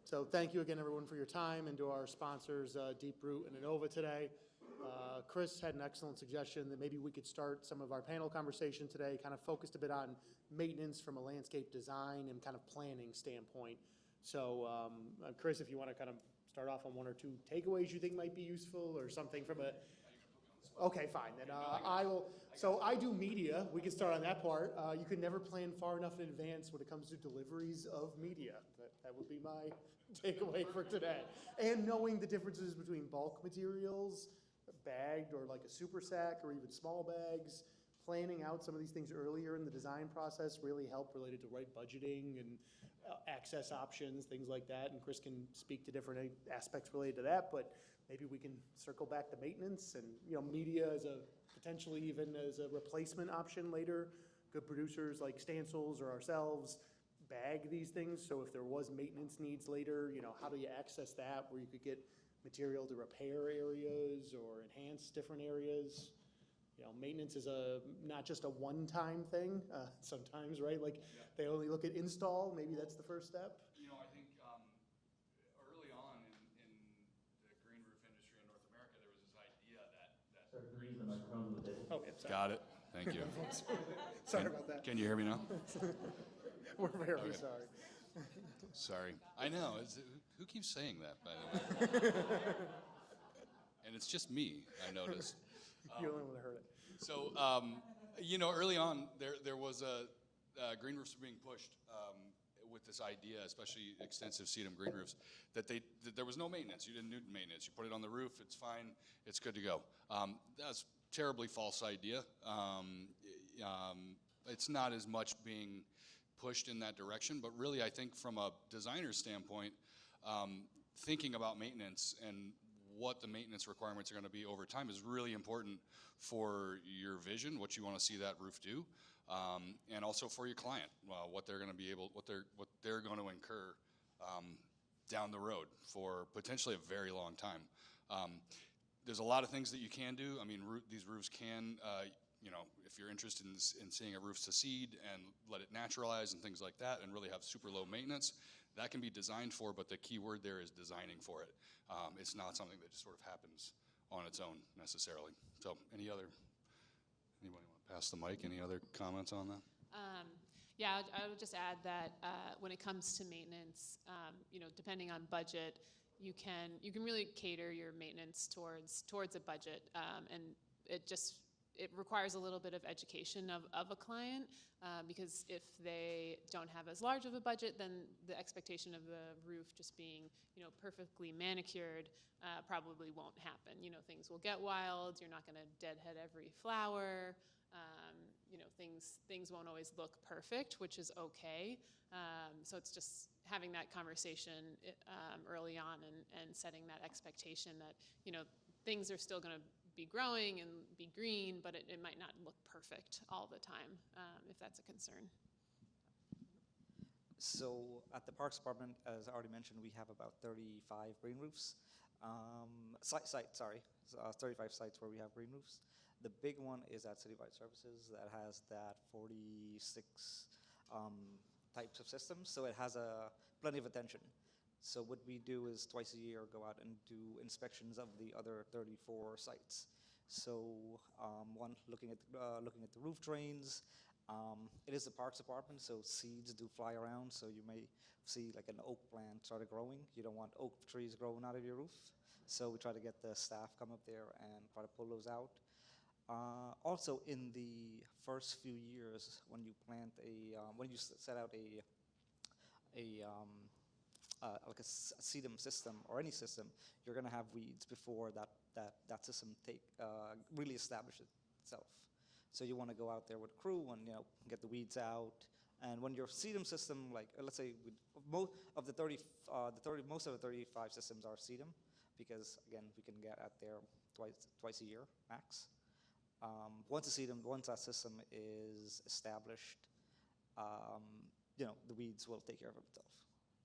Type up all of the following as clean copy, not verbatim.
So thank you again, everyone, for your time, and to our sponsors, Deep Root and Innova today. Chris had an excellent suggestion that maybe we could start some of our panel conversation today, kind of focused a bit on maintenance from a landscape design and kind of planning standpoint. So Chris, if you want to kind of start off on one or two takeaways you think might be useful, or something from a... Okay, fine, then I will. So I do media. We can start on that part. You can never plan far enough in advance when it comes to deliveries of media. That would be my takeaway for today. And knowing the differences between bulk materials, bagged or like a super sack, or even small bags. Planning out some of these things earlier in the design process really help, related to right budgeting and access options, things like that. And Chris can speak to different aspects related to that, but maybe we can circle back to maintenance and, you know, media as a potentially even as a replacement option later. Good producers like Stancils or ourselves bag these things. So if there was maintenance needs later, you know, how do you access that, where you could get material to repair areas or enhance different areas? You know, maintenance is not just a one-time thing sometimes, right? Like they only look at install, maybe that's the first step. You know, I think early on in the green roof industry in North America, there was this idea that green roofs... Okay, sorry. Got it. Thank you. Sorry about that. Can you hear me now? We're very sorry. Sorry. I know. Who keeps saying that, by the way? And it's just me, I noticed. You're the only one that heard it. So, you know, early on, there was green roofs were being pushed with this idea, especially extensive sedum green roofs, that there was no maintenance. You didn't need maintenance. You put it on the roof, it's fine, it's good to go. That's a terribly false idea. It's not as much being pushed in that direction, but really I think from a designer's standpoint, thinking about maintenance and what the maintenance requirements are going to be over time is really important for your vision, what you want to see that roof do, and also for your client, what they're going to be able, what they're going to incur down the road for potentially a very long time. There's a lot of things that you can do. I mean, these roofs can, you know, if you're interested in seeing a roof secede and let it naturalize and things like that, and really have super low maintenance, that can be designed for, but the key word there is designing for it. It's not something that just sort of happens on its own necessarily. So anybody want to pass the mic? Any other comments on that? Yeah, I would just add that when it comes to maintenance, you know, depending on budget, you can really cater your maintenance towards a budget, and it requires a little bit of education of a client, because if they don't have as large of a budget, then the expectation of the roof just being, you know, perfectly manicured probably won't happen. You know, things will get wild. You're not going to deadhead every flower. You know, things won't always look perfect, which is okay. So it's just having that conversation early on and setting that expectation that, you know, things are still going to be growing and be green, but it might not look perfect all the time, if that's a concern. So at the Parks Department, as I already mentioned, we have about 35 green roofs. 35 sites where we have green roofs. The big one is at Citywide Services that has that 46 types of systems, so it has plenty of attention. So what we do is twice a year go out and do inspections of the other 34 sites. So one, looking at the roof drains. It is the Parks Department, so seeds do fly around. So you may see like an oak plant started growing. You don't want oak trees growing out of your roof. So we try to get the staff come up there and try to pull those out. Also, in the first few years, when you plant when you set out like a sedum system or any system, you're going to have weeds before that system really establishes itself. So you want to go out there with a crew and, you know, get the weeds out. And when your sedum system, like let's say most of the 35 systems are sedum, because again we can get out there twice a year max. Once that system is established, you know, the weeds will take care of itself.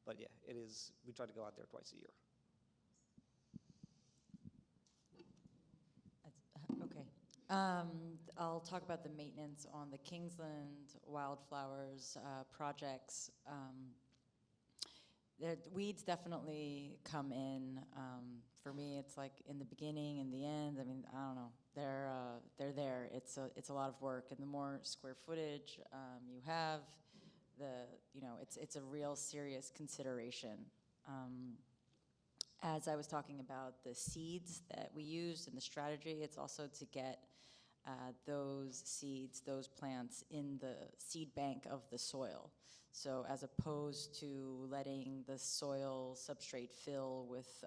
But yeah, we try to go out there twice a year. Okay. I'll talk about the maintenance on the Kingsland wildflowers projects. weeds definitely come in. For me, it's like in the beginning and the end. I mean, I don't know. They're there. It's a lot of work, and the more square footage you have, it's a real serious consideration. As I was talking about the seeds that we used and the strategy, it's also to get those seeds, those plants in the seed bank of the soil. So as opposed to letting the soil substrate fill with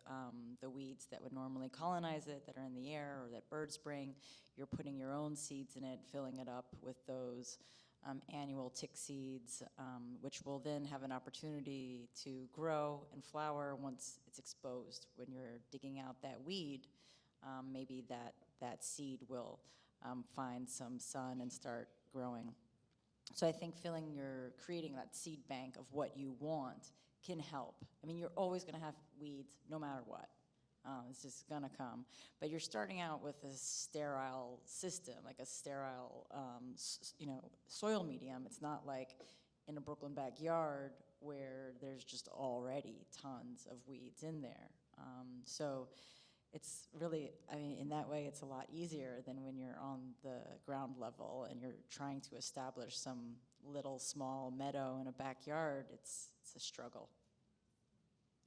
the weeds that would normally colonize it, that are in the air or that birds bring, you're putting your own seeds in it, filling it up with those annual tick seeds, which will then have an opportunity to grow and flower once it's exposed. When you're digging out that weed, maybe that seed will find some sun and start growing. So I think creating that seed bank of what you want can help. I mean, you're always going to have weeds no matter what. It's just going to come. But you're starting out with a sterile system, like a sterile, soil medium. It's not like in a Brooklyn backyard where there's just already tons of weeds in there. So it's really, I mean, in that way, it's a lot easier than when you're on the ground level and you're trying to establish some little small meadow in a backyard. It's a struggle.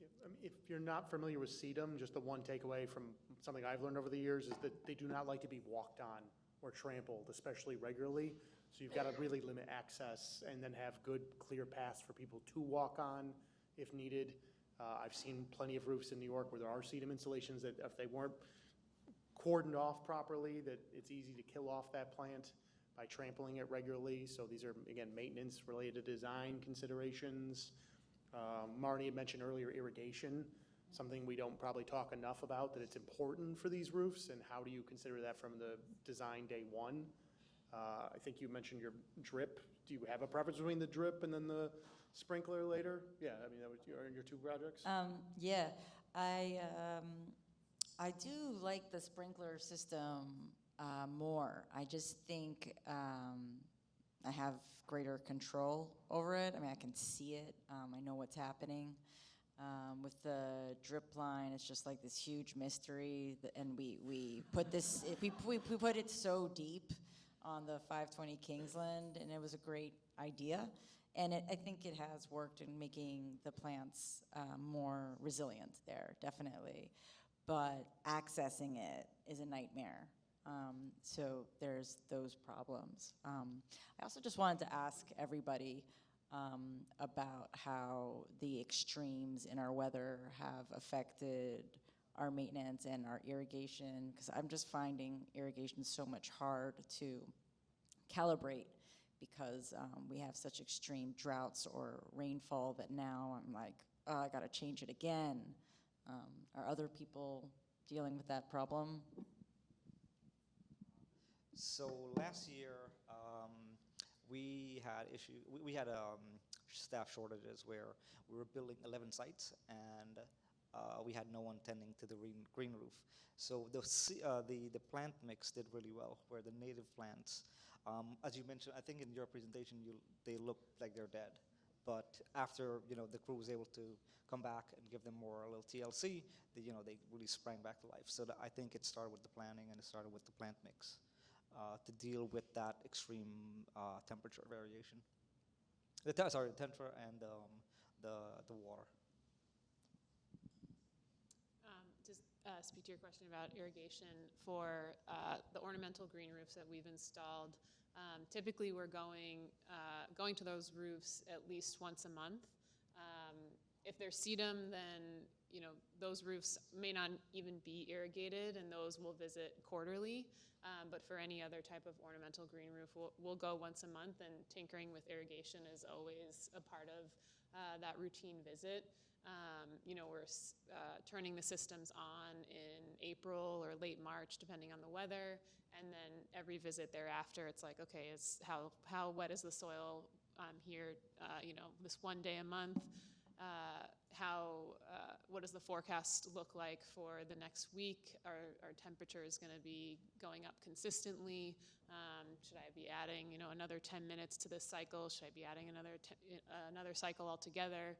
Yeah, I mean, if you're not familiar with sedum, just the one takeaway from something I've learned over the years is that they do not like to be walked on or trampled, especially regularly. So you've got to really limit access and then have good, clear paths for people to walk on if needed. I've seen plenty of roofs in New York where there are sedum installations that if they weren't cordoned off properly, that it's easy to kill off that plant by trampling it regularly. So these are, again, maintenance related design considerations. Marnie had mentioned earlier irrigation, something we don't probably talk enough about, that it's important for these roofs, and how do you consider that from the design day one? I think you mentioned your drip. Do you have a preference between the drip and then the sprinkler later? Yeah, I mean, that was your two projects? Yeah, I do like the sprinkler system more. I just think I have greater control over it. I mean, I can see it. I know what's happening. With the drip line, it's just like this huge mystery, and we put this, we put it so deep on the 520 Kingsland, and it was a great idea. And I think it has worked in making the plants more resilient there, definitely. But accessing it is a nightmare. So there's those problems. I also just wanted to ask everybody about how the extremes in our weather have affected our maintenance and our irrigation, because I'm just finding irrigation so much hard to calibrate because we have such extreme droughts or rainfall that now I'm like, oh, I got to change it again. Are other people dealing with that problem? So last year, we had staff shortages where we were building 11 sites and we had no one tending to the green roof. So the plant mix did really well, where the native plants, as you mentioned, I think in your presentation, they look like they're dead. But after the crew was able to come back and give them more a little TLC, they really sprang back to life. So I think it started with the planning and it started with the plant mix to deal with that extreme temperature variation. The temperature and the water. Just speak to your question about irrigation for the ornamental green roofs that we've installed. Typically, we're going to those roofs at least once a month. If they're sedum, then those roofs may not even be irrigated, and those we'll visit quarterly. But for any other type of ornamental green roof, we'll go once a month, and tinkering with irrigation is always a part of that routine visit. We're turning the systems on in April or late March, depending on the weather, and then every visit thereafter, it's like, okay, how wet is the soil here? This one day a month. What does the forecast look like for the next week? Our temperature is going to be going up consistently. Should I be adding, another 10 minutes to this cycle? Should I be adding another cycle altogether?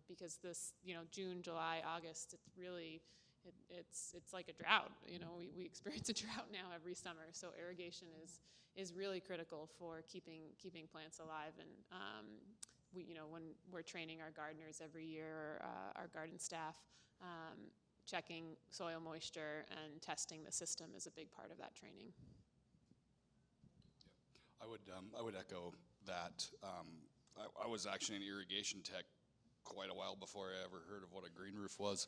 because this, June, July, August, it's really, it's like a drought. We experience a drought now every summer. So irrigation is really critical for keeping plants alive. And when we're training our gardeners every year, our garden staff, checking soil moisture and testing the system is a big part of that training. I would echo that. I was actually an irrigation tech quite a while before I ever heard of what a green roof was.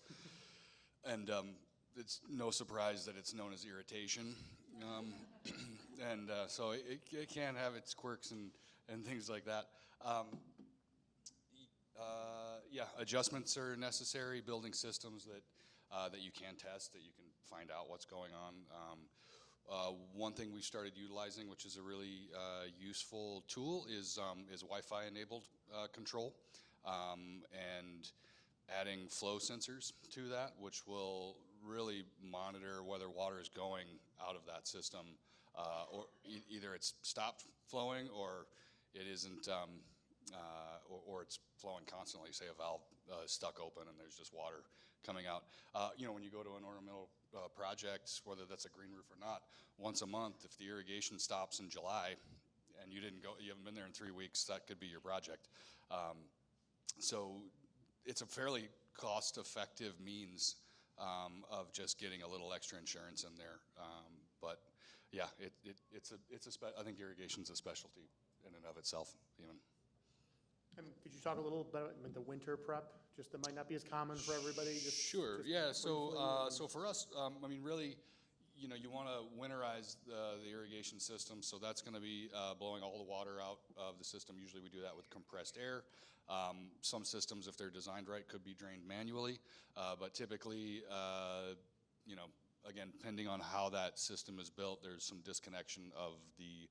And it's no surprise that it's known as irritation. So it can have its quirks and things like that. Adjustments are necessary, building systems that you can test, that you can find out what's going on. One thing we started utilizing, which is a really useful tool, is Wi-Fi enabled control, and adding flow sensors to that, which will really monitor whether water is going out of that system, or either it's stopped flowing or it isn't, or it's flowing constantly. Say a valve stuck open and there's just water coming out. When you go to an ornamental project, whether that's a green roof or not, once a month, if the irrigation stops in July and you haven't been there in 3 weeks, that could be your project. So it's a fairly cost-effective means of just getting a little extra insurance in there. But yeah, I think irrigation's a specialty in and of itself, even. And could you talk a little bit about the winter prep? Just that might not be as common for everybody. Sure. Yeah. So for us, really, you want to winterize the irrigation system. So that's going to be blowing all the water out of the system. Usually we do that with compressed air. Some systems, if they're designed right, could be drained manually. But typically, again, depending on how that system is built, there's some disconnection of the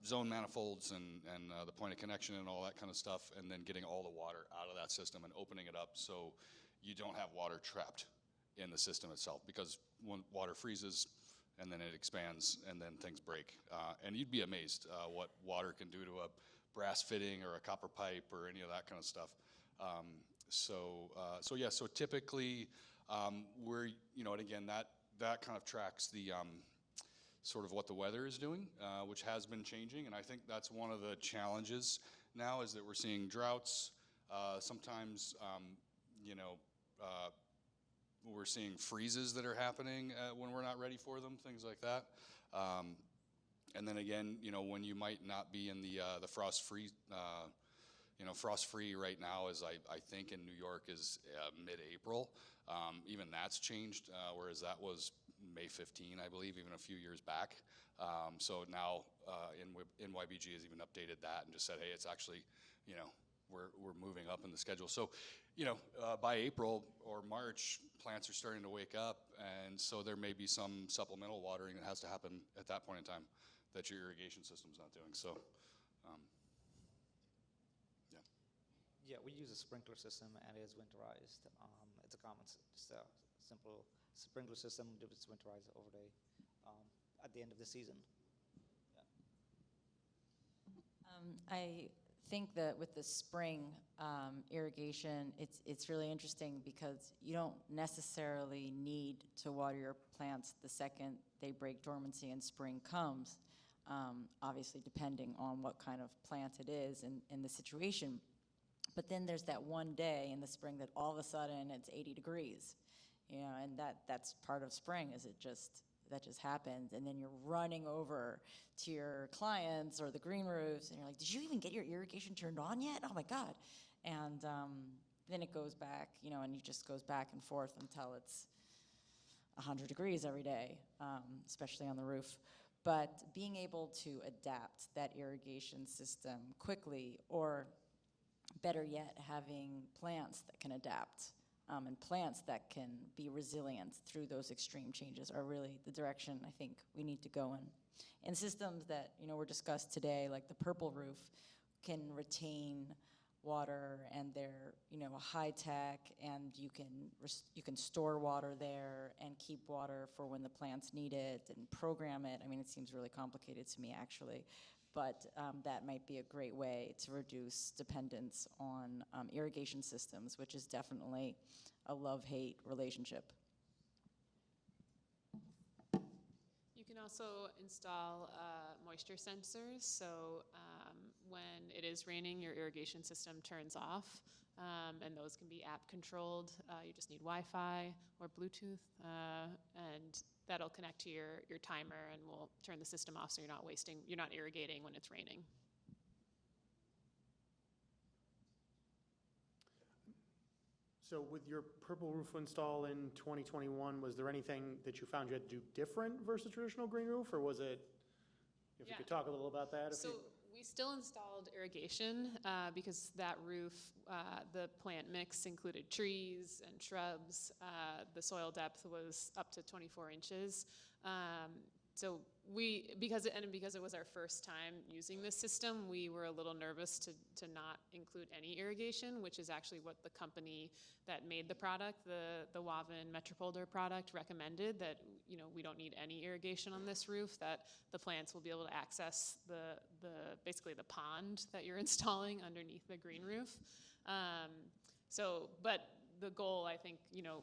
zone manifolds and the point of connection and all that kind of stuff, and then getting all the water out of that system and opening it up so you don't have water trapped in the system itself, because when water freezes and then it expands and then things break. And you'd be amazed what water can do to a brass fitting or a copper pipe or any of that kind of stuff. So typically we're, and again, that kind of tracks the sort of what the weather is doing, which has been changing. And I think that's one of the challenges now, is that we're seeing droughts. Sometimes, we're seeing freezes that are happening when we're not ready for them, things like that. And then again, when you might not be in the frost-free, frost-free right now is, I think in New York is mid-April. Even that's changed, whereas that was May 15, I believe, even a few years back. So now NYBG has even updated that and just said, hey, it's actually, we're moving up in the schedule. So, by April or March, plants are starting to wake up, and so there may be some supplemental watering that has to happen at that point in time that your irrigation system's not doing. So, yeah. Yeah, we use a sprinkler system, and it is winterized. It's a common, just a simple sprinkler system. It's winterized over at the end of the season. Yeah. I think that with the spring irrigation, it's really interesting because you don't necessarily need to water your plants the second they break dormancy and spring comes, obviously depending on what kind of plant it is and the situation. But then there's that one day in the spring that all of a sudden it's 80 degrees, and that's part of spring, is that just happens. And then you're running over to your clients or the green roofs, and you're like, did you even get your irrigation turned on yet? Oh my God. And then it goes back, and it just goes back and forth until it's 100 degrees every day, especially on the roof. But being able to adapt that irrigation system quickly, or better yet, having plants that can adapt, and plants that can be resilient through those extreme changes, are really the direction I think we need to go in. And systems that were discussed today, like the purple roof, can retain water, and they're high tech, and you can store water there and keep water for when the plants need it and program it. I mean, it seems really complicated to me, actually, but that might be a great way to reduce dependence on irrigation systems, which is definitely a love-hate relationship. You can also install moisture sensors, so when it is raining, your irrigation system turns off, and those can be app controlled. You just need Wi-Fi or Bluetooth, and that'll connect to your timer and will turn the system off so you're not irrigating when it's raining. So with your purple roof install in 2021, was there anything that you found you had to do different versus traditional green roof, or was it, if you Yeah. could talk a little about that? So we still installed irrigation because that roof, the plant mix included trees and shrubs. The soil depth was up to 24 inches. So because it was our first time using this system, we were a little nervous to not include any irrigation, which is actually what the company that made the product, the Wavin Metropolder product, recommended, that we don't need any irrigation on this roof, that the plants will be able to access basically the pond that you're installing underneath the green roof. But the goal, I think,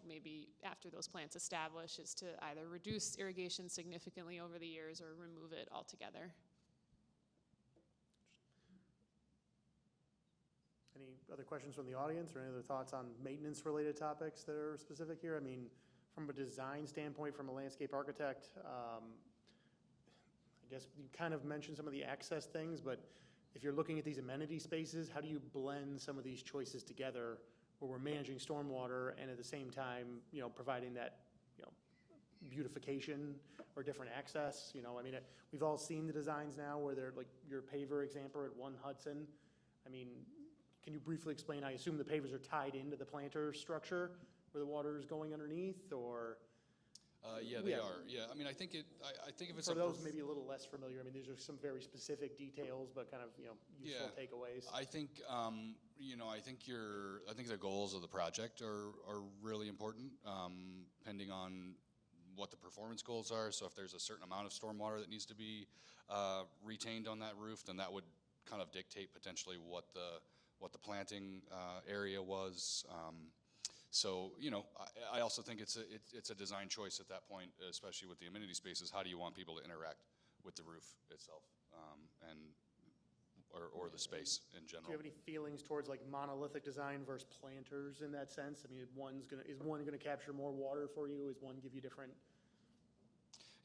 maybe after those plants establish, is to either reduce irrigation significantly over the years or remove it altogether. Any other questions from the audience or any other thoughts on maintenance-related topics that are specific here? I mean, from a design standpoint, from a landscape architect, I guess you kind of mentioned some of the access things, but if you're looking at these amenity spaces, how do you blend some of these choices together where we're managing stormwater and at the same time, providing that, beautification or different access? I mean, we've all seen the designs now where they're like your paver example at 1 Hudson. I mean, can you briefly explain? I assume the pavers are tied into the planter structure where the water is going underneath, or? Yeah, they are. Yeah, I mean, I think if it's for those maybe a little less familiar, I mean, these are some very specific details, but kind of useful takeaways. I think I think the goals of the project are really important, depending on what the performance goals are. So if there's a certain amount of stormwater that needs to be retained on that roof, then that would kind of dictate potentially what the planting area was. So, I also think it's a design choice at that point, especially with the amenity spaces. How do you want people to interact with the roof itself, or the space in general? Do you have any feelings towards like monolithic design versus planters in that sense? I mean, is one gonna capture more water for you? Is one give you different?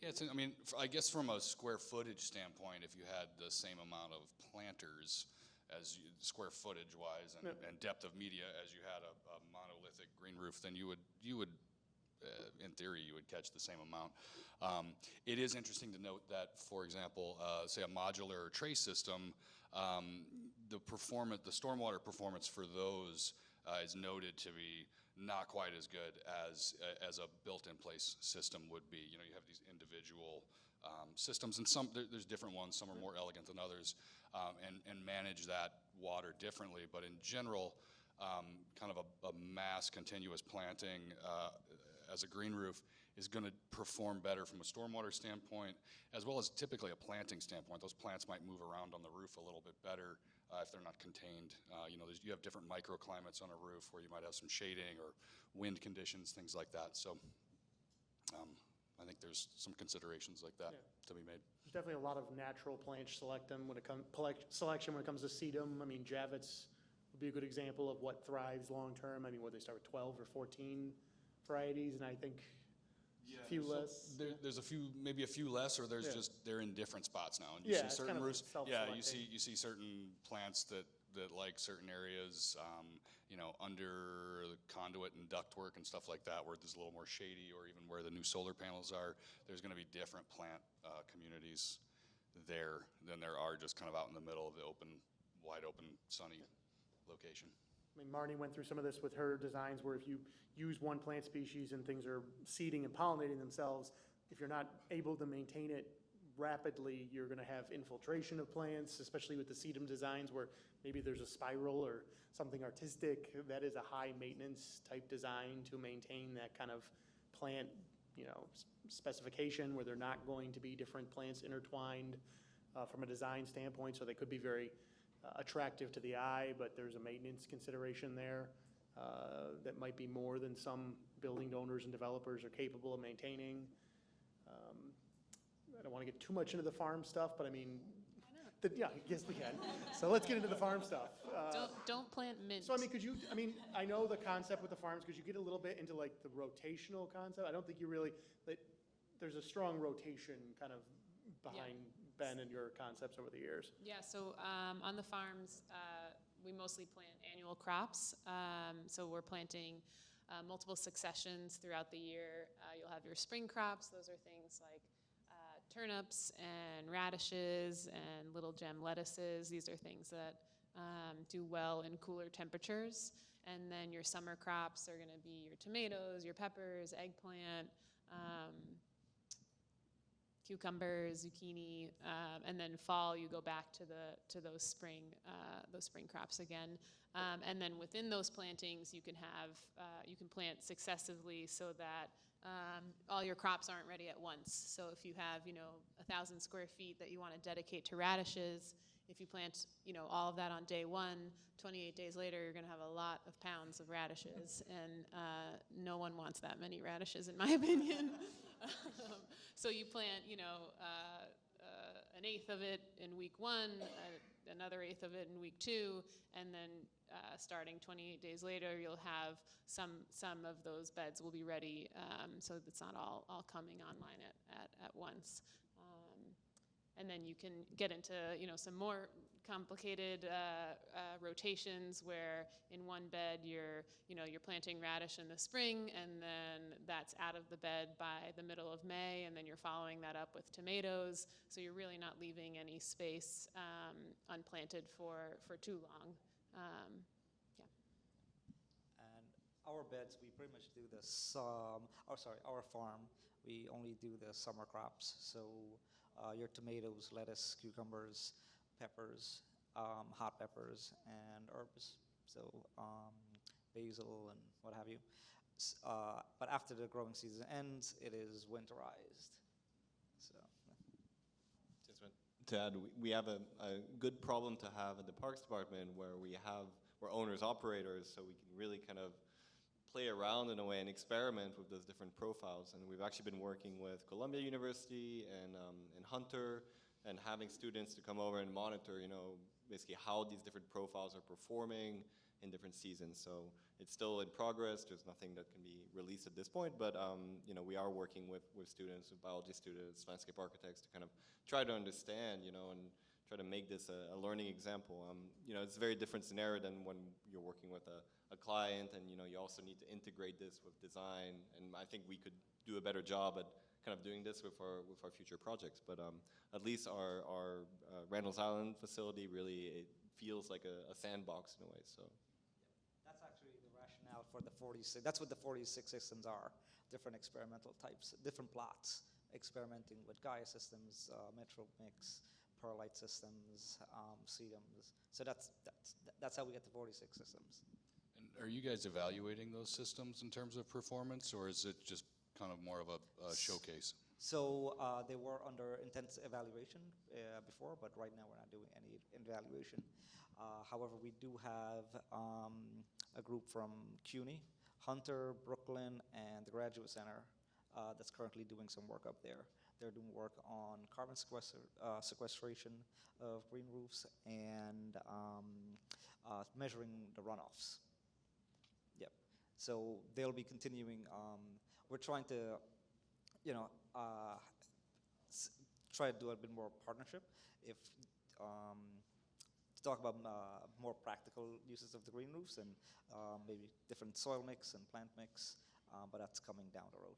Yeah, I guess from a square footage standpoint, if you had the same amount of planters as square footage wise and depth of media as you had a monolithic green roof, then you would in theory you would catch the same amount. It is interesting to note that, for example, say a modular tray system, the stormwater performance for those is noted to be not quite as good as a built-in place system would be. You have these individual systems, and there's different ones. Some are more elegant than others, and manage that water differently. But in general, kind of a mass continuous planting as a green roof is going to perform better from a stormwater standpoint, as well as typically a planting standpoint. Those plants might move around on the roof a little bit better if they're not contained. You have different microclimates on a roof where you might have some shading or wind conditions, things like that. So I think there's some considerations like that to be made. There's definitely a lot of natural plant selection when it comes to sedum. I mean, Javits would be a good example of what thrives long term. I mean, they start with 12 or 14 varieties, and I think a few less. There's maybe a few less, or they're in different spots now. And you see certain roofs. You see certain plants that like certain areas, under the conduit and ductwork and stuff like that, where there's a little more shady, or even where the new solar panels are. There's going to be different plant communities there than there are just kind of out in the middle of the wide open, sunny location. I mean, Marnie went through some of this with her designs, where if you use one plant species and things are seeding and pollinating themselves, if you're not able to maintain it rapidly, you're going to have infiltration of plants, especially with the sedum designs where maybe there's a spiral or something artistic. That is a high maintenance type design to maintain that kind of plant, specification where they're not going to be different plants intertwined. from a design standpoint, so they could be very attractive to the eye, but there's a maintenance consideration there that might be more than some building owners and developers are capable of maintaining. I don't want to get too much into the farm stuff, but I mean, yeah, I guess we can. So let's get into the farm stuff. Don't plant mint. So I mean, I know the concept with the farms, because you get a little bit into like the rotational concept. I don't think you really, there's a strong rotation kind of behind Ben and your concepts over the years. Yeah, so on the farms, we mostly plant annual crops. So we're planting multiple successions throughout the year. You'll have your spring crops. Those are things like turnips and radishes and little gem lettuces. These are things that do well in cooler temperatures. And then your summer crops are going to be your tomatoes, your peppers, eggplant, cucumbers, zucchini, and then fall you go back to those spring crops again. And then within those plantings you can plant successively so that all your crops aren't ready at once. So if you have 1,000 square feet that you want to dedicate to radishes, if you plant all of that on day one, 28 days later you're going to have a lot of pounds of radishes, and no one wants that many radishes in my opinion. So you plant, an eighth of it in week 1, another eighth of it in week 2, and then starting 28 days later, you'll have some of those beds will be ready, so it's not all coming online at once. And then you can get into some more complicated rotations where in one bed you're planting radish in the spring, and then that's out of the bed by the middle of May, and then you're following that up with tomatoes. So you're really not leaving any space unplanted for too long. And our beds, we pretty much do our farm, we only do the summer crops. So your tomatoes, lettuce, cucumbers, peppers, hot peppers, and herbs. So basil and what have you. But after the growing season ends, it is winterized. So. Just want to add, we have a good problem to have in the Parks Department where we're owners operators, so we can really kind of play around in a way and experiment with those different profiles. And we've actually been working with Columbia University and Hunter, and having students to come over and monitor, basically how these different profiles are performing in different seasons. So it's still in progress. There's nothing that can be released at this point, but we are working with students, with biology students, landscape architects, to kind of try to understand, and try to make this a learning example. It's a very different scenario than when you're working with a client, and you also need to integrate this with design. And I think we could do a better job at kind of doing this with our future projects. But at least our Randall's Island facility really, it feels like a sandbox in a way. So that's actually the rationale for the 46. That's what the 46 systems are. Different experimental types, different plots, experimenting with Gaia systems, Metro Mix, perlite systems, sedums. So that's how we get the 46 systems. And are you guys evaluating those systems in terms of performance, or is it just kind of more of a showcase? So they were under intense evaluation before, but right now we're not doing any evaluation. However, we do have a group from CUNY, Hunter, Brooklyn, and the Graduate Center that's currently doing some work up there. They're doing work on carbon sequestration of green roofs and measuring the runoffs. Yep. So they'll be continuing. We're trying to, try to do a bit more partnership. If to talk about more practical uses of the green roofs and maybe different soil mix and plant mix, but that's coming down the road.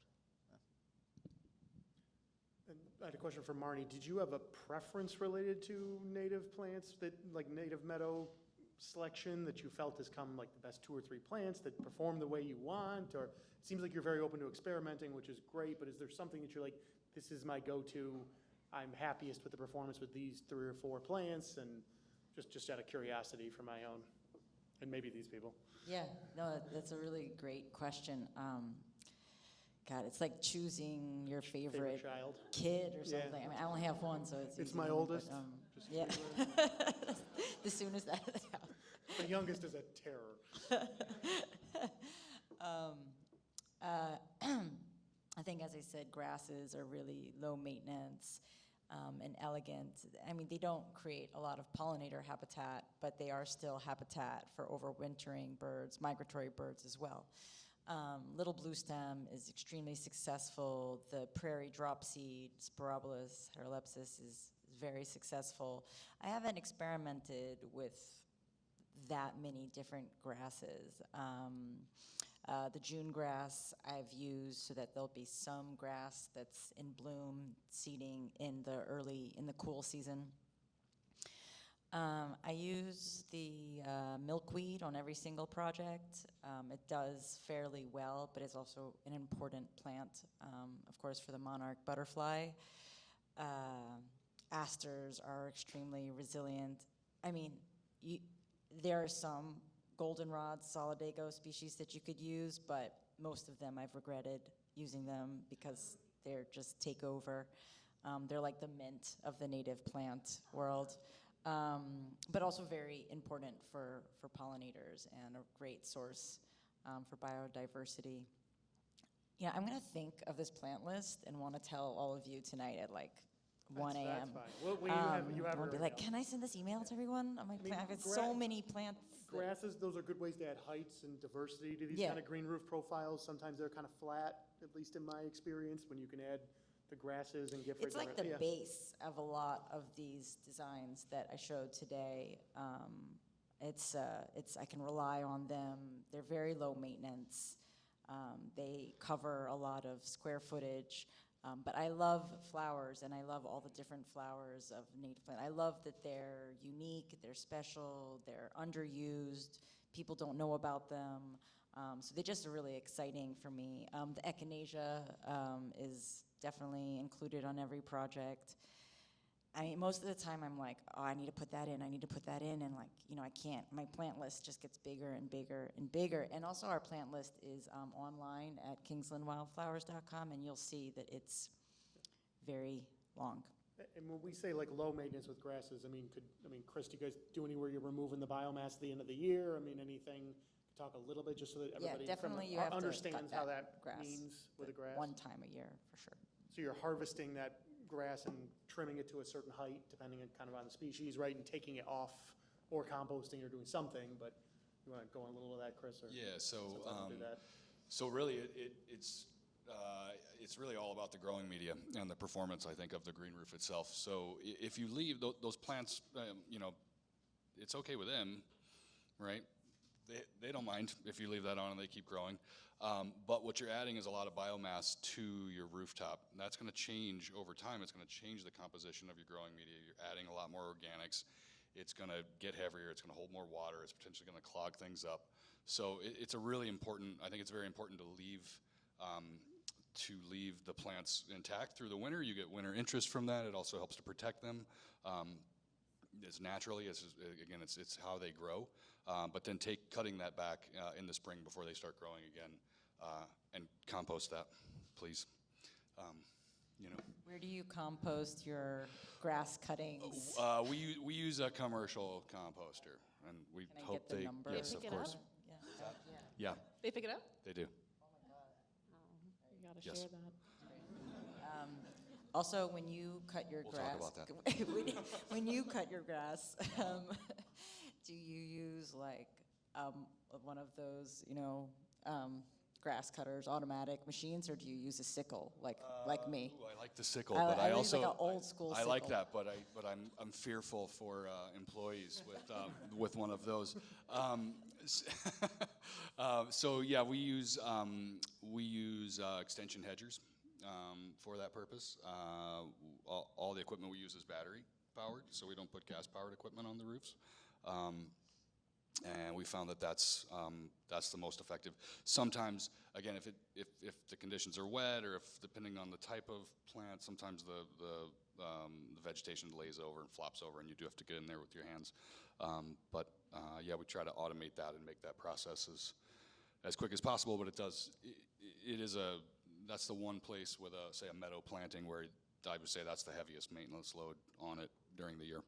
And I had a question for Marnie. Did you have a preference related to native plants, that like native meadow selection, that you felt has come like the best 2 or 3 plants that perform the way you want? Or it seems like you're very open to experimenting, which is great, but is there something that you're like, this is my go-to, I'm happiest with the performance with these 3 or 4 plants, and just out of curiosity for my own, and maybe these people? Yeah, no, that's a really great question. God, that. It's like choosing your Favorite favorite child. kid or Yeah. something. I mean, I only have one, so it's It's easy my for me, but, oldest. Just yeah. so you know. The soonest out of the house. The youngest is a terror. I think, as I said, grasses are really low maintenance and elegant. I mean, they don't create a lot of pollinator habitat, but they are still habitat for overwintering birds, migratory birds as well. Little bluestem is extremely successful. The prairie dropseed, Sporobolus heterolepsis, is very successful. I haven't experimented with that many different grasses. The June grass I've used so that there'll be some grass that's in bloom, seeding in the cool season. I use the milkweed on every single project. It does fairly well, but it's also an important plant, of course, for the monarch butterfly. Asters are extremely resilient. I mean, there are some goldenrod, solidago species that you could use, but most of them I've regretted using them because they're just take over. They're like the mint of the native plant world, but also very important for pollinators and a great source for biodiversity. Yeah, I'm gonna think of this plant list and want to tell all of you tonight at like 1 a.m. That's fine. Well, you have I'll her be like, email. can I send this email to everyone? On my mean, plant? I've got so gra- many plants. Grasses, those are good ways to add heights and diversity to these Yeah. kind of green roof profiles. Sometimes they're kind of flat, at least in my experience, when you can add the grasses and give It's like the yeah. base of a lot of these designs that I showed today. I can rely on them. They're very low maintenance. They cover a lot of square footage. But I love flowers, and I love all the different flowers of native plant. I love that they're unique, they're special, they're underused. People don't know about them. So they just are really exciting for me. The echinacea is definitely included on every project. I mean, most of the time I'm like, oh, I need to put that in, and like, I can't. My plant list just gets bigger and bigger and bigger. And also our plant list is online at kingslandwildflowers.com, and you'll see that it's very long. And when we say like low maintenance with grasses, Chris, do you guys do anywhere you're removing the biomass at the end of the year? I mean, anything, talk a little bit just so that everybody definitely you have to understands cut how that that grass means with a grass? One time a year, for sure. So you're harvesting that grass and trimming it to a certain height, depending on kind of on the species, right? And taking it off or composting or doing something, but you want to go on a little of that, Chris? Or Yeah, so, sometimes do that? so really it's really all about the growing media and the performance, I think, of the green roof itself. So if you leave those plants, it's okay with them, right? They don't mind if you leave that on and they keep growing. But what you're adding is a lot of biomass to your rooftop. And that's going to change over time. It's going to change the composition of your growing media. You're adding a lot more organics. It's going to get heavier. It's going to hold more water. It's potentially going to clog things up. So it's a really important, I think it's very important to leave the plants intact through the winter. You get winter interest from that. It also helps to protect them. It's naturally, it's how they grow. But then cutting that back in the spring before they start growing again, and compost that, please. Where do you compost your grass cuttings? We use a commercial composter, and we Can I hope get the number? Yes, They of pick it course. up? Yeah, They pick it up? they do. You gotta Yes. share that. Also, when you cut your We'll grass, talk about that. when you cut your grass, do you use like one of those, grass cutters, automatic machines, or do you use a sickle like me? Ooh, I like the sickle, I- but I I use like also an old school I like sickle. that, but I'm fearful for employees with one of those. So yeah, we use extension hedgers for that purpose. All the equipment we use is battery powered, so we don't put gas powered equipment on the roofs. And we found that that's the most effective. Sometimes, again, if the conditions are wet, or if depending on the type of plant, sometimes the vegetation lays over and flops over, and you do have to get in there with your hands. But yeah, we try to automate that and make that process as quick as possible. But it is that's the one place with a, say, a meadow planting where I would say that's the heaviest maintenance load on it during the year.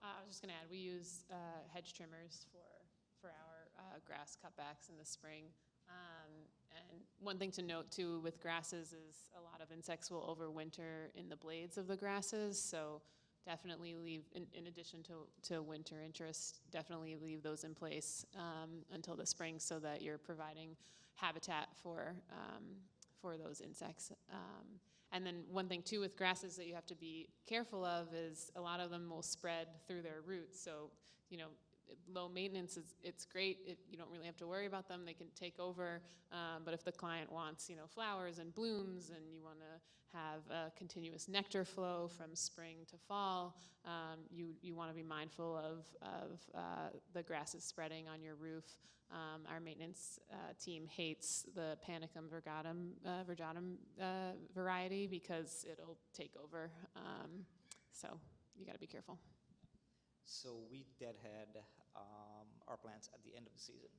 I was just going to add, we use hedge trimmers for our grass cutbacks in the spring. And one thing to note too with grasses is a lot of insects will overwinter in the blades of the grasses. So definitely leave, in addition to winter interest, definitely leave those in place until the spring so that you're providing habitat for those insects. And then one thing too with grasses that you have to be careful of is a lot of them will spread through their roots. So, you know, low maintenance it's great. You don't really have to worry about them. They can take over. But if the client wants, you know, flowers and blooms and you want to have a continuous nectar flow from spring to fall, you want to be mindful of the grasses spreading on your roof. Our maintenance team hates the Panicum virgatum variety because it'll take over. So you got to be careful. So we deadhead our plants at the end of the season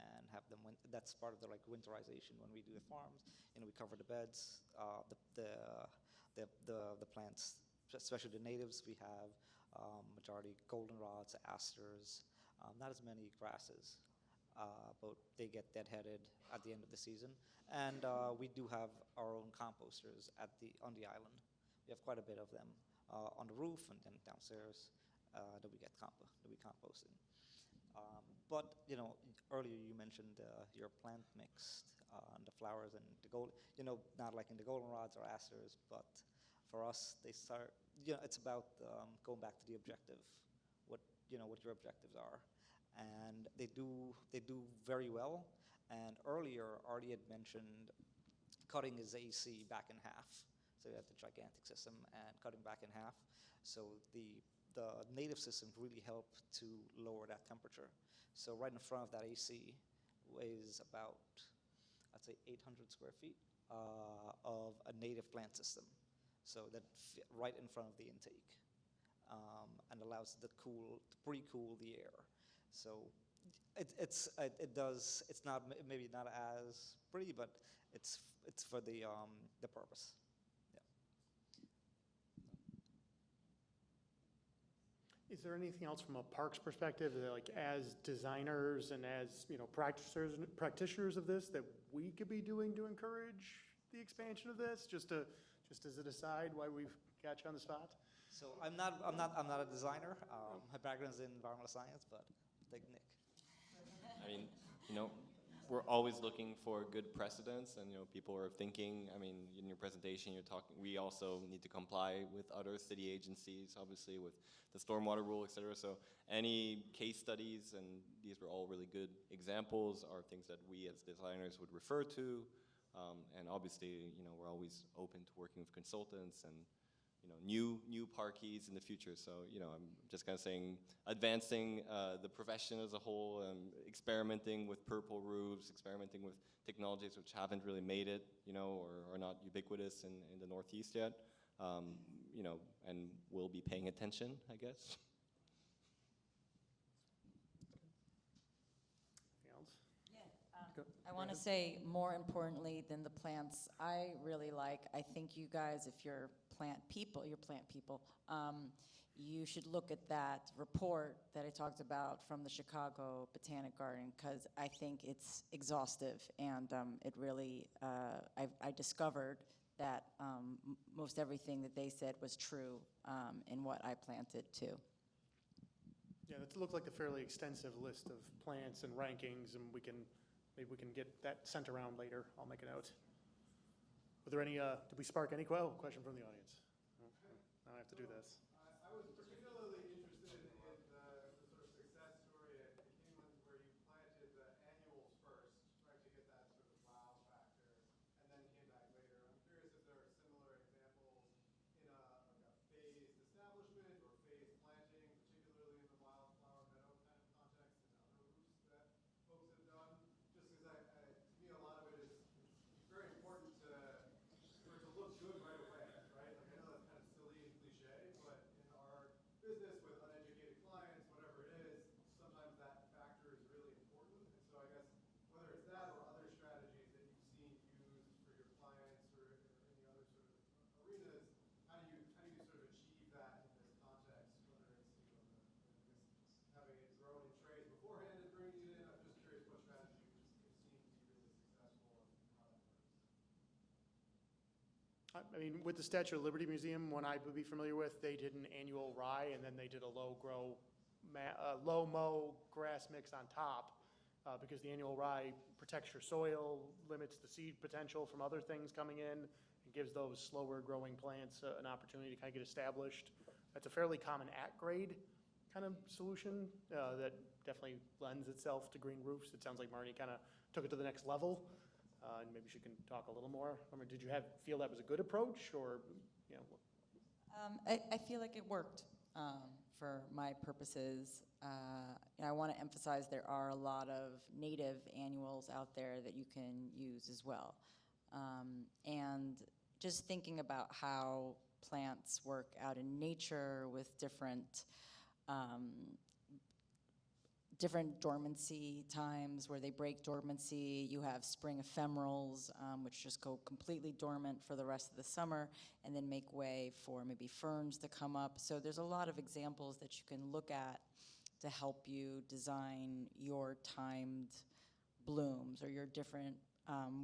and have them. That's part of the like winterization when we do the farms. You know, we cover the beds, the plants, especially the natives. We have majority goldenrods, asters, not as many grasses. But they get deadheaded at the end of the season. And we do have our own composters on the island. We have quite a bit of them on the roof and then downstairs that we compost in. But you know, earlier you mentioned your plant mix, the flowers and the gold. You know, not like in the goldenrods or asters, but for us, they start. You know, it's about going back to the objective. What your objectives are. And they do very well. And earlier, Artie had mentioned cutting his AC back in half. So you have the gigantic system and cutting back in half. So the native systems really help to lower that temperature. So right in front of that AC is about, I'd say 800 square feet of a native plant system. So that right in front of the intake. And allows the pre-cool the air. So it's not maybe not as pretty, but it's for the purpose. Yeah. Is there anything else from a parks perspective, that, like as designers and as, you know, practitioners of this, that we could be doing to encourage the expansion of this? Just as an aside, why we've got you on the spot. So I'm not a designer. My background is in environmental science, but I'll take Nick. I mean, you know, we're always looking for good precedents, and you know, people are thinking. I mean, in your presentation, you're talking. We also need to comply with other city agencies, obviously, with the stormwater rule, et cetera. So any case studies, and these were all really good examples, are things that we as designers would refer to. And obviously, you know, we're always open to working with consultants and, you know, new parkies in the future. So, you know, I'm just kind of saying, advancing the profession as a whole, experimenting with purple roofs, experimenting with technologies which haven't really made it, you know, or are not ubiquitous in the Northeast yet, you know, and we'll be paying attention, I guess. I want to say, more importantly than the plants, I think you guys, if you're plant people, you should look at that report that I talked about from the Chicago Botanic Garden, because I think it's exhaustive, and it really, I discovered that most everything that they said was true in what I planted too. Yeah, it looked like a fairly extensive list of plants and rankings, and maybe we can get that sent around later. I'll make a note. Were there any, did we spark any question from the audience? No? Now I have to do this. I was particularly interested in the sort of success story at Kingland, where you planted the annuals first, right, to get that sort of wow factor, and then came back later. I'm curious if there are similar examples in like a phased establishment or phased planting, particularly in the wildflower meadow kind of context and other roofs that folks have done. Just because to me, a lot of it is, it's very important for it to look good right away, right? Like I know that's kind of silly and cliche, but in our I mean, with the Statue of Liberty Museum, one I would be familiar with, they did an annual rye, and then they did a low mow grass mix on top, because the annual rye protects your soil, limits the seed potential from other things coming in, and gives those slower growing plants an opportunity to kind of get established. That's a fairly common at-grade kind of solution that definitely lends itself to green roofs. It sounds like Marnie kind of took it to the next level, and maybe she can talk a little more. I mean, did you feel that was a good approach, or, you know? I feel like it worked for my purposes. I want to emphasize there are a lot of native annuals out there that you can use as well. And just thinking about how plants work out in nature with different dormancy times where they break dormancy. You have spring ephemerals, which just go completely dormant for the rest of the summer and then make way for maybe ferns to come up. So there's a lot of examples that you can look at to help you design your timed blooms or your different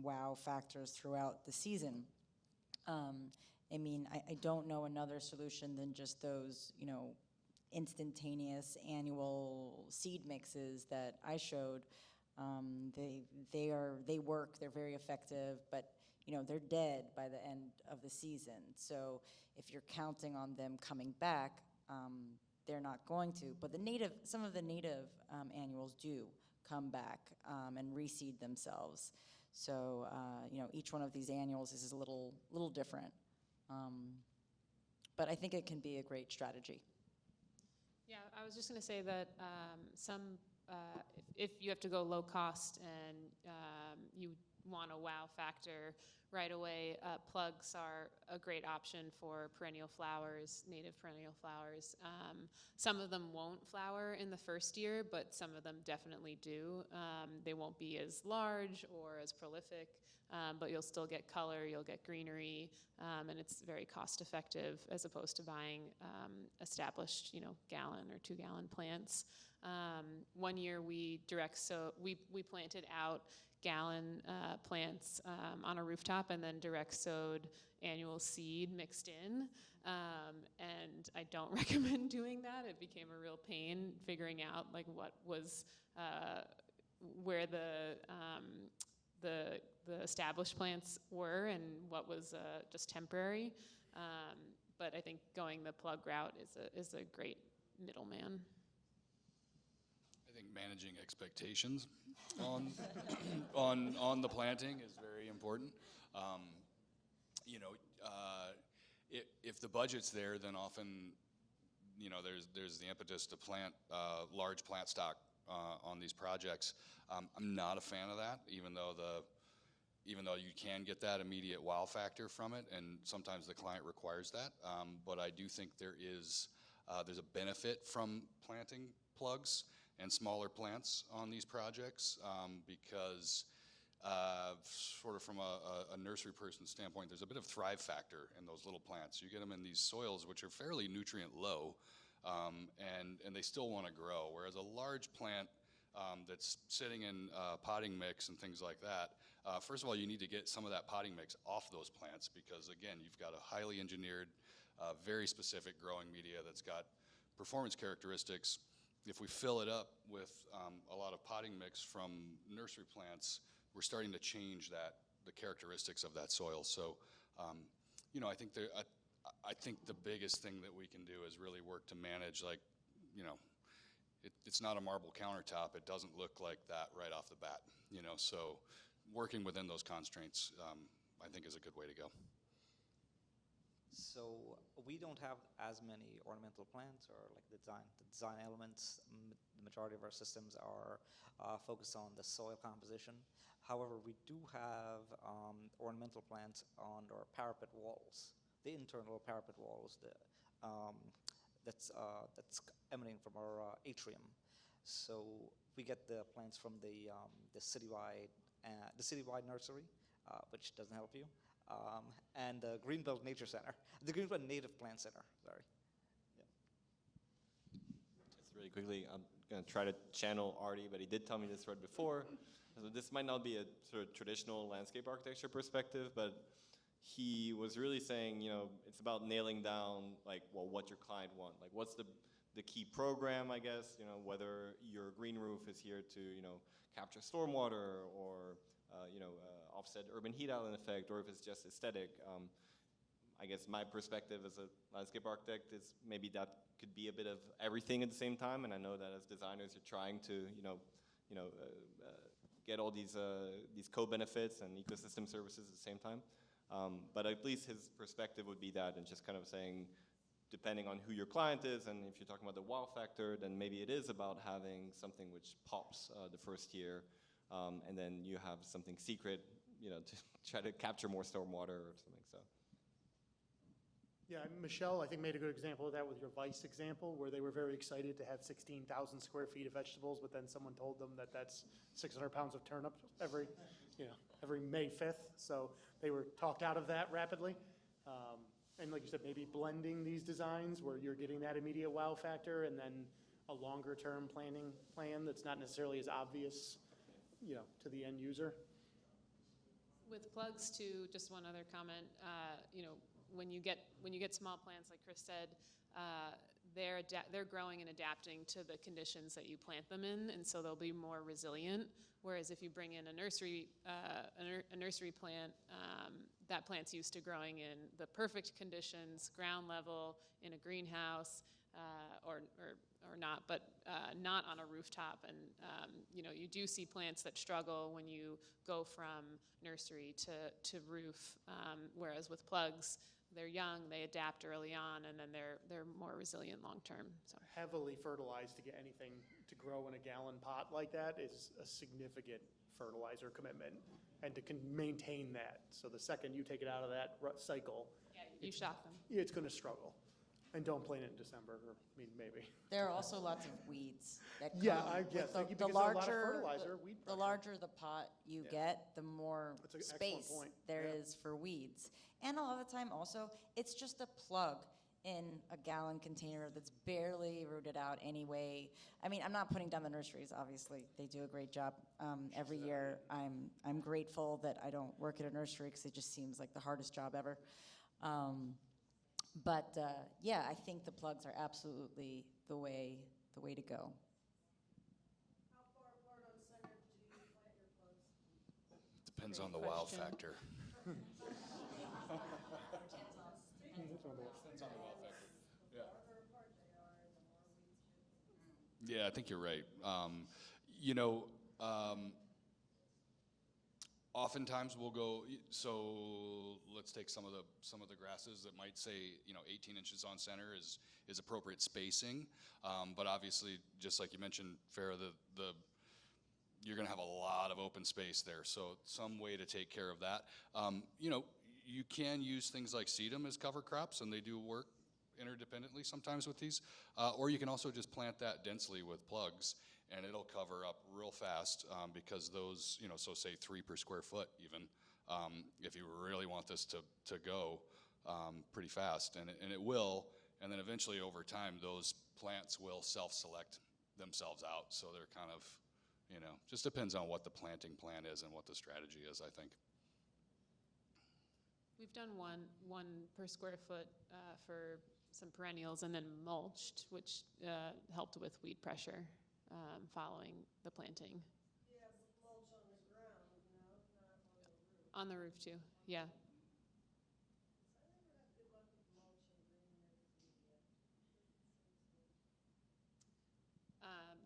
wow factors throughout the season. I mean, I don't know another solution than just those, instantaneous annual seed mixes that I showed. They work, they're very effective, but they're dead by the end of the season. So if you're counting on them coming back, they're not going to. But some of the native annuals do come back and reseed themselves. So each one of these annuals is a little different. But I think it can be a great strategy. Yeah, I was just going to say that if you have to go low cost and you want a wow factor right away, plugs are a great option for perennial flowers, native perennial flowers. Some of them won't flower in the first year, but some of them definitely do. They won't be as large or as prolific, but you'll still get color, you'll get greenery, and it's very cost effective as opposed to buying established, gallon or 2 gallon plants. One year we planted out gallon plants on a rooftop and then direct sowed annual seed mixed in. And I don't recommend doing that. It became a real pain figuring out what was where the established plants were and what was just temporary. But I think going the plug route is a great middleman. I think managing expectations on the planting is very important. If the budget's there, then often there's the impetus to plant large plant stock on these projects. I'm not a fan of that, even though you can get that immediate wow factor from it, and sometimes the client requires that. But I do think there's a benefit from planting plugs and smaller plants on these projects because sort of from a nursery person's standpoint, there's a bit of thrive factor in those little plants. You get them in these soils which are fairly nutrient low, and they still want to grow, whereas a large plant that's sitting in potting mix and things like that, first of all, you need to get some of that potting mix off those plants because, again, you've got a highly engineered, very specific growing media that's got performance characteristics. If we fill it up with a lot of potting mix from nursery plants, we're starting to change the characteristics of that soil. So, I think the biggest thing that we can do is really work to manage, it's not a marble countertop. It doesn't look like that right off the bat, So, working within those constraints, I think, is a good way to go. So we don't have as many ornamental plants or the design elements. The majority of our systems are focused on the soil composition. However, we do have ornamental plants on our parapet walls, the internal parapet walls that's emanating from our atrium. So we get the plants from the citywide nursery, which doesn't help you. And the Greenbelt Nature Center, the Greenbelt Native Plant Center, sorry. Yeah. Just really quickly, I'm going to try to channel Artie, but he did tell me this right before. So this might not be a sort of traditional landscape architecture perspective, but he was really saying, you know, it's about nailing down, like, well, what your client want. Like, what's the key program, I guess, you know, whether your green roof is here to, you know, capture stormwater or, offset urban heat island effect, or if it's just aesthetic. I guess my perspective as a landscape architect is maybe that could be a bit of everything at the same time. And I know that as designers, you're trying to, get all these co-benefits and ecosystem services at the same time. But at least his perspective would be that, and just kind of saying, depending on who your client is, and if you're talking about the wow factor, then maybe it is about having something which pops the first year, and then you have something secret, you know, to try to capture more stormwater or something. So. Yeah, Michelle, I think, made a good example of that with your Vice example, where they were very excited to have 16,000 square feet of vegetables, but then someone told them that that's 600 pounds of turnip every May 5th. So they were talked out of that rapidly. And like you said, maybe blending these designs where you're getting that immediate wow factor and then a longer term planning plan that's not necessarily as obvious, you know, to the end user. With plugs too, just one other comment, when you get small plants, like Chris said, they're growing and adapting to the conditions that you plant them in, and so they'll be more resilient. Whereas if you bring in a nursery plant, that plant's used to growing in the perfect conditions, ground level, in a greenhouse, or not, but not on a rooftop. And you do see plants that struggle when you go from nursery to roof. Whereas with plugs, they're young, they adapt early on, and then they're more resilient long term. So Heavily fertilized to get anything to grow in a gallon pot like that is a significant fertilizer commitment, and to maintain that. So the second you take it out of that cycle, you shock them. it's going to struggle. And don't plant it in December, or maybe. There are also lots of weeds that come. Yeah, I guess. with Because the there's a lot of larger, fertilizer, weed the pressure. larger the pot you get, the more That's an excellent space point. there Yeah. is for weeds. And a lot of the time also, it's just a plug in a gallon container that's barely rooted out anyway. I mean, I'm not putting down the nurseries, obviously. They do a great job. Every year, I'm grateful that I don't work at a nursery because it just seems like the hardest job ever. But I think the plugs are absolutely the way to go. How far apart on center do you plant your plugs? Depends on the Great wow question. factor. Farther apart they are, the more weeds should. Yeah, I think you're right. Oftentimes we'll go. So let's take some of the grasses that might say 18 inches on center is appropriate spacing, but obviously, just like you mentioned, Farah, you're going to have a lot of open space there. So some way to take care of that. You can use things like sedum as cover crops, and they do work interdependently sometimes with these, or you can also just plant that densely with plugs, and it'll cover up real fast, because those, so say 3 per square foot even, if you really want this to go pretty fast, and it will, and then eventually over time those plants will self-select themselves out, so they're kind of, just depends on what the planting plan is and what the strategy is, I think. We've done one per square foot for some perennials, and then mulched, which helped with weed pressure following the planting. Yeah, mulch on the ground, not on the roof. On the roof too, yeah. I never had good luck with mulch and green media.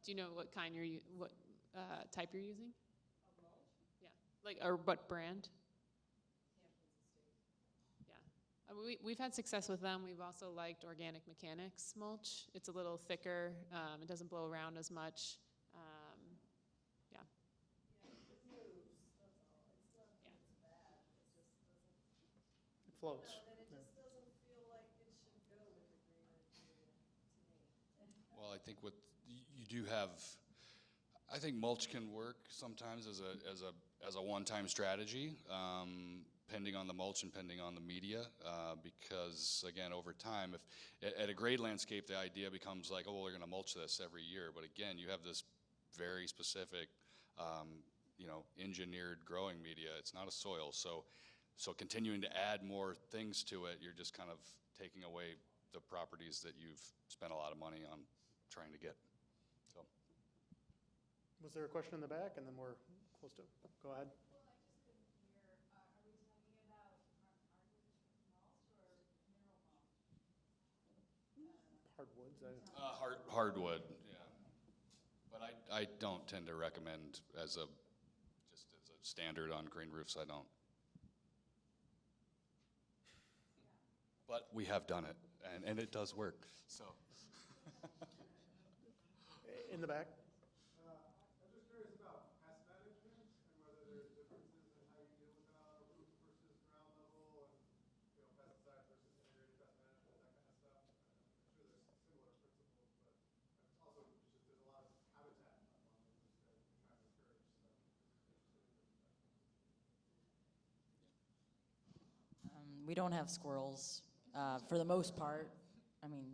Do you know what kind what type you're using? Of mulch? Yeah, or what brand? We've had success with them. We've also liked Organic Mechanics mulch. It's a little thicker. It doesn't blow around as much. Yeah, it moves, that's all. It's not that it's bad, it just doesn't. It floats. No, and it just doesn't feel like it should go with the green media to me. Well, I think you do have, I think mulch can work sometimes as a one-time strategy, pending on the mulch and pending on the media, because again, over time, if at a grade landscape, the idea becomes like, oh, well, we're going to mulch this every year, but again, you have this very specific, engineered growing media. It's not a soil, so So continuing to add more things to it, you're just kind of taking away the properties that you've spent a lot of money on trying to get. So. Was there a question in the back? And then we're close to, go ahead. Well, I just couldn't hear, are we talking about hardwood mulch or mineral mulch? Hardwoods. Hardwood, yeah. But I don't tend to recommend just as a standard on green roofs, I don't. But we have done it, and it does work, so. In the back? I'm just curious about pest management and whether there's differences in how you deal with that on a roof versus ground level and, pesticides versus integrated pest management, that kind of stuff. I'm sure there's similar principles, but it's also just there's a lot of habitat on the roofs that you're trying to encourage, so just interested in We don't have squirrels for the most part. I mean,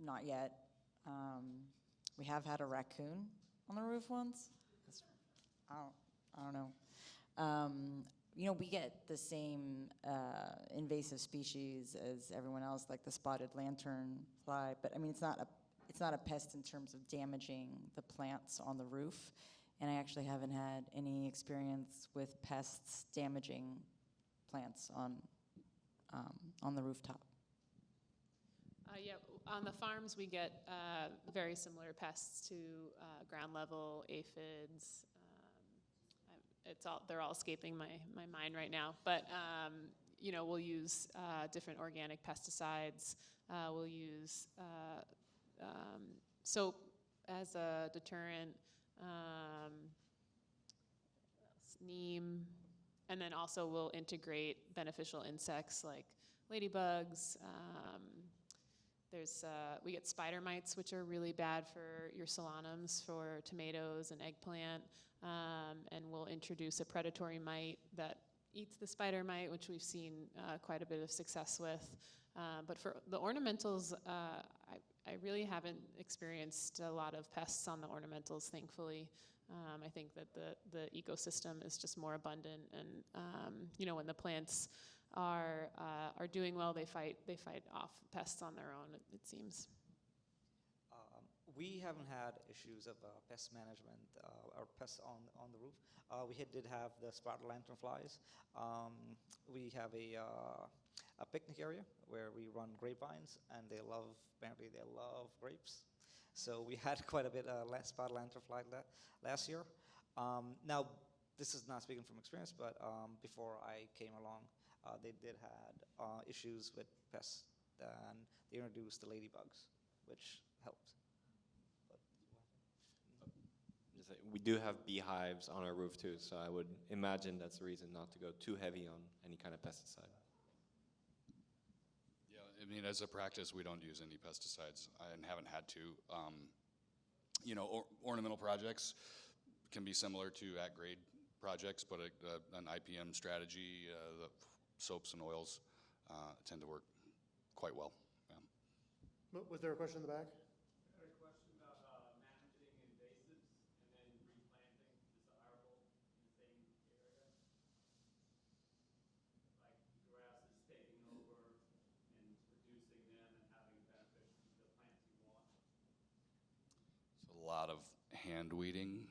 not yet. We have had a raccoon on the roof once. I don't know. We get the same invasive species as everyone else, like the spotted lantern fly. But I mean, it's not a pest in terms of damaging the plants on the roof. And I actually haven't had any experience with pests damaging plants on the rooftop. Yeah, on the farms we get very similar pests to ground level aphids. They're all escaping my mind right now. But we'll use different organic pesticides. We'll use soap as a deterrent. Neem. And then also we'll integrate beneficial insects like ladybugs. We get spider mites, which are really bad for your solanums, for tomatoes and eggplant. And we'll introduce a predatory mite that eats the spider mite, which we've seen quite a bit of success with. But for the ornamentals, I really haven't experienced a lot of pests on the ornamentals, thankfully. I think that the ecosystem is just more abundant, and when the plants are doing well, they fight off pests on their own. It seems. We haven't had issues of pest management or pests on the roof. We did have the spotted lantern flies. We have a picnic area where we run grapevines, and apparently they love grapes. So we had quite a bit less spotted lantern fly last year. Now, this is not speaking from experience, but before I came along, they did had issues with pests, and they introduced the ladybugs, which helped. We do have beehives on our roof too, so I would imagine that's the reason not to go too heavy on any kind of pesticide. Yeah, I mean, as a practice, we don't use any pesticides and haven't had to. Ornamental projects can be similar to at-grade projects, but an IPM strategy, the soaps and oils tend to work quite well. Yeah. Was there a question in the back? I had a question about managing invasives and then replanting desirable in the same area. Like grasses taking over and reducing them and having benefit to the plants you want. So a lot of hand weeding.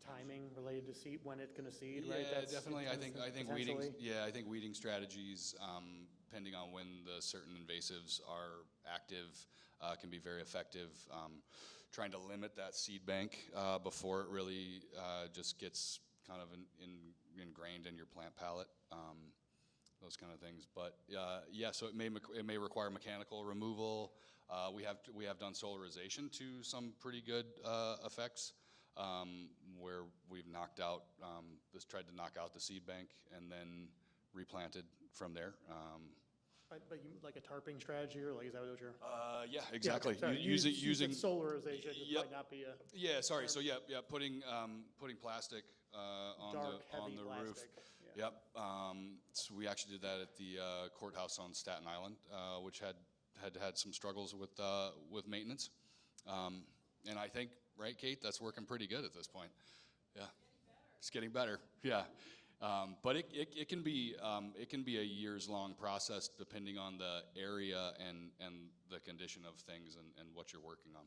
Timing related to seed, when it's going to seed, Yeah, right? definitely. I think weeding. potentially. Yeah, I think weeding strategies, depending on when the certain invasives are active, can be very effective. Trying to limit that seed bank before it really just gets kind of ingrained in your plant palette. Those kind of things. But yeah, so it may require mechanical removal. We have done solarization to some pretty good effects. Where we've tried to knock out the seed bank and then replanted from there. But you, like a tarping strategy, or like, is that what you're? Yeah, exactly. Sorry, Using solarization, it Yep. might not be a Yeah, sorry. So yeah, putting plastic on dark, the heavy roof. plastic. Yeah. Yep. So we actually did that at the courthouse on Staten Island, which had some struggles with maintenance. And I think, right, Kate, that's working pretty good at this point. Yeah, it's getting better. Yeah, but it can be a years-long process depending on the area and the condition of things and what you're working on.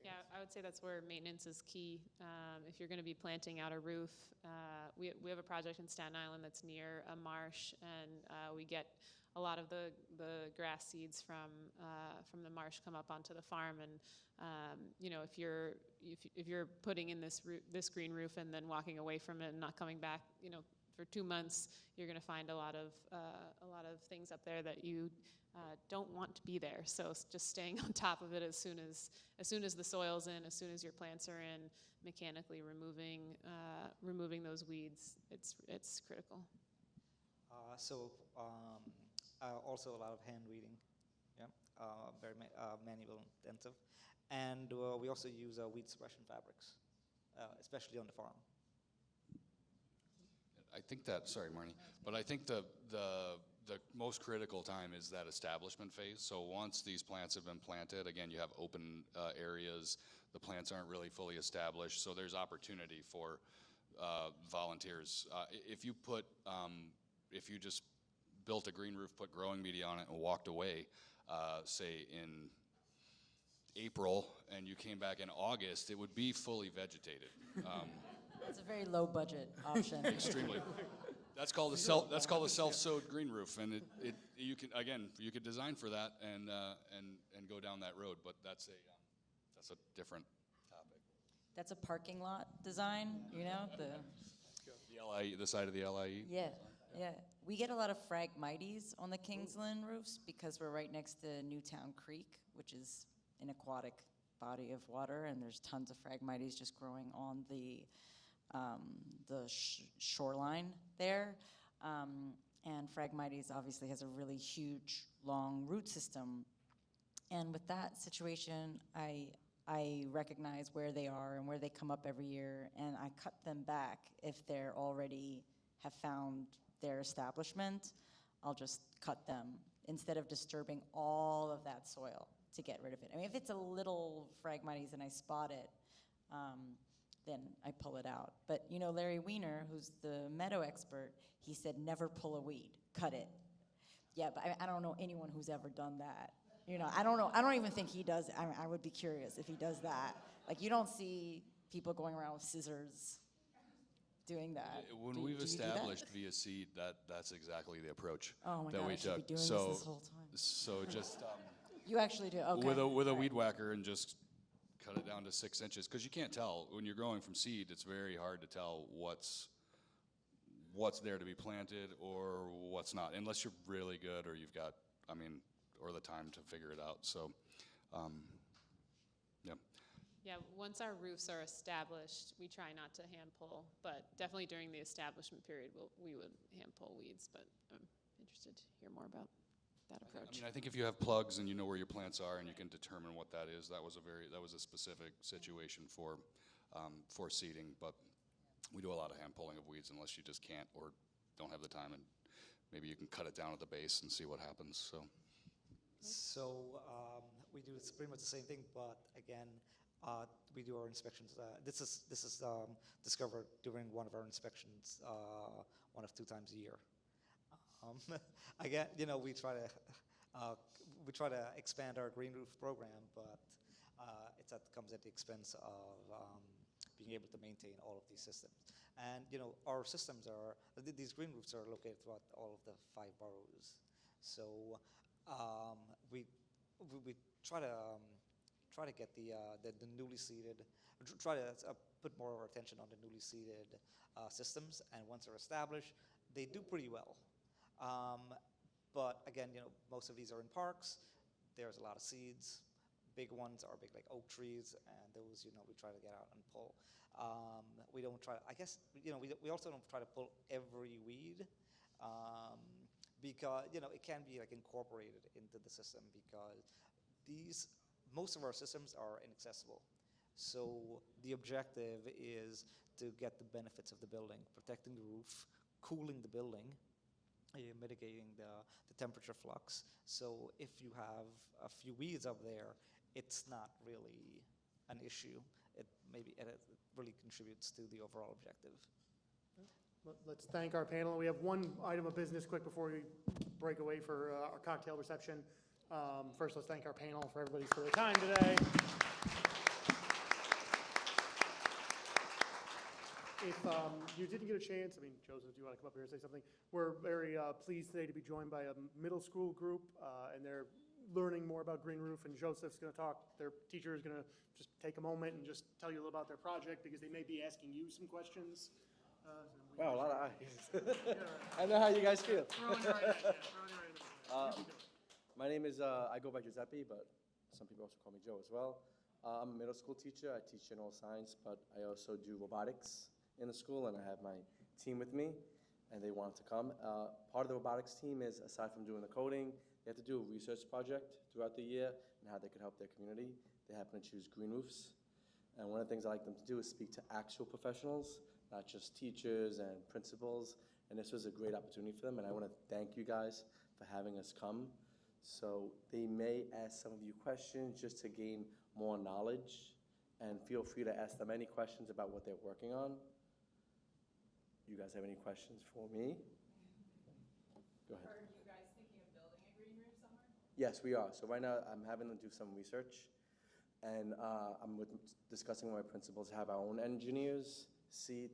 Yeah, I would say that's where maintenance is key. If you're going to be planting out a roof, we have a project in Staten Island that's near a marsh, and we get a lot of the grass seeds from the marsh come up onto the farm. And you know, if you're putting in this green roof and then walking away from it and not coming back, you know, for 2 months, you're going to find a lot of things up there that you don't want to be there. So just staying on top of it as soon as the soil's in, as soon as your plants are in, mechanically removing those weeds, it's critical. Also a lot of hand weeding, yeah, very manual intensive, and we also use weed suppression fabrics, especially on the farm. I think that, sorry, Marnie, but I think the most critical time is that establishment phase. So once these plants have been planted, again, you have open areas, the plants aren't really fully established, so there's opportunity for volunteers. If you just built a green roof, put growing media on it, and walked away, say in April, and you came back in August, it would be fully vegetated. It's a very low budget option. Extremely. That's called a self-sowed green roof, and you could design for that and go down that road, but that's a different topic. That's a parking lot design, you know, The side of the LIE. Yeah, yeah. We get a lot of Phragmites on the Kingsland roofs because we're right next to Newtown Creek, which is an aquatic body of water, and there's tons of Phragmites just growing on the shoreline there. And Phragmites obviously has a really huge, long root system. And with that situation, I recognize where they are and where they come up every year, and I cut them back if they're already have found their establishment. I'll just cut them instead of disturbing all of that soil to get rid of it. I mean, if it's a little Phragmites and I spot it, then I pull it out. But you know, Larry Weiner, who's the meadow expert, he said never pull a weed, cut it. Yeah, but I don't know anyone who's ever done that. You know, I don't even think he does. I would be curious if he does that. Like, you don't see people going around with scissors doing that. When we've established via seed, that's exactly the approach oh my that God, we I should took. be doing this whole time. So just You actually do, okay. with a weed whacker and just cut it down to 6 inches, because you can't tell when you're growing from seed. It's very hard to tell what's there to be planted or what's not, unless you're really good or you've got, or the time to figure it out. So, yeah. Yeah, once our roofs are established, we try not to hand pull, but definitely during the establishment period, we would hand pull weeds, but I'm interested to hear more about that approach. I think if you have plugs and you know where your plants are and you can determine what that is, that was a specific situation for seeding, but we do a lot of hand pulling of weeds unless you just can't or don't have the time, and maybe you can cut it down at the base and see what happens. So we do pretty much the same thing, but again, we do our inspections. This is discovered during one of our inspections, 1 of 2 times a year. Again, you know, we try to expand our green roof program, but comes at the expense of being able to maintain all of these systems. And you know, our systems these green roofs are located throughout all of the 5 boroughs. So we try to get the newly seeded, try to put more of our attention on the newly seeded systems, and once they're established, they do pretty well. But again, you know, most of these are in parks. There's a lot of seeds. Big ones are big, like oak trees, and those, you know, we try to get out and pull. We don't try. I guess, you know, we also don't try to pull every weed. Because, you know, it can be like incorporated into the system, because most of our systems are inaccessible. So the objective is to get the benefits of the building, protecting the roof, cooling the building, mitigating the temperature flux. So if you have a few weeds up there, it's not really an issue. maybe it really contributes to the overall objective. Let's thank our panel. We have one item of business quick before we break away for our cocktail reception. First, let's thank our panel for their time today. If you didn't get a chance, I mean, Joseph, do you want to come up here and say something? We're very pleased today to be joined by a middle school group, and they're learning more about Green Roof, and Joseph's going to talk. Their teacher is going to just take a moment and just tell you a little about their project, because they may be asking you some questions. Wow, a lot of eyes. I know how you guys feel. My name is, I go by Giuseppe, but some people also call me Joe as well. I'm a middle school teacher. I teach general science, but I also do robotics in the school, and I have my team with me, and they wanted to come. Part of the robotics team is, aside from doing the coding, they have to do a research project throughout the year and how they could help their community. They happen to choose Green Roofs. And one of the things I like them to do is speak to actual professionals, not just teachers and principals. And this was a great opportunity for them, and I want to thank you guys for having us come. So they may ask some of you questions just to gain more knowledge, and feel free to ask them any questions about what they're working on. You guys have any questions for me? Go ahead. Are you guys thinking of building a green roof somewhere? Yes, we are. So right now, I'm having them do some research, and I'm discussing with my principals, have our own engineers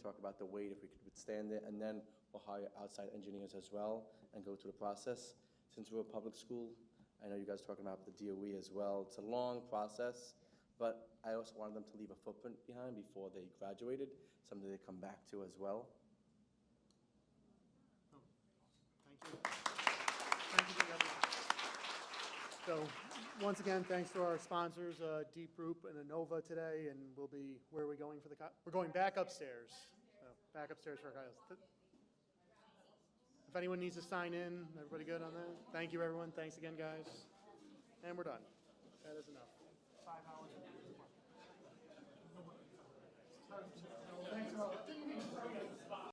talk about the weight, if we could withstand it, and then we'll hire outside engineers as well and go through the process. Since we're a public school, I know you guys are talking about the DOE as well. It's a long process, but I also wanted them to leave a footprint behind before they graduated, something they come back to as well. Thank you. Thank you to everyone. So, once again, thanks to our sponsors, Deep Root and Innova today, and where are we going for we're going back upstairs. So, back upstairs for our guys. If anyone needs to sign in, everybody good on that? Thank you, everyone. Thanks again, guys. And we're done. That is enough. 5 hours. Thanks, all.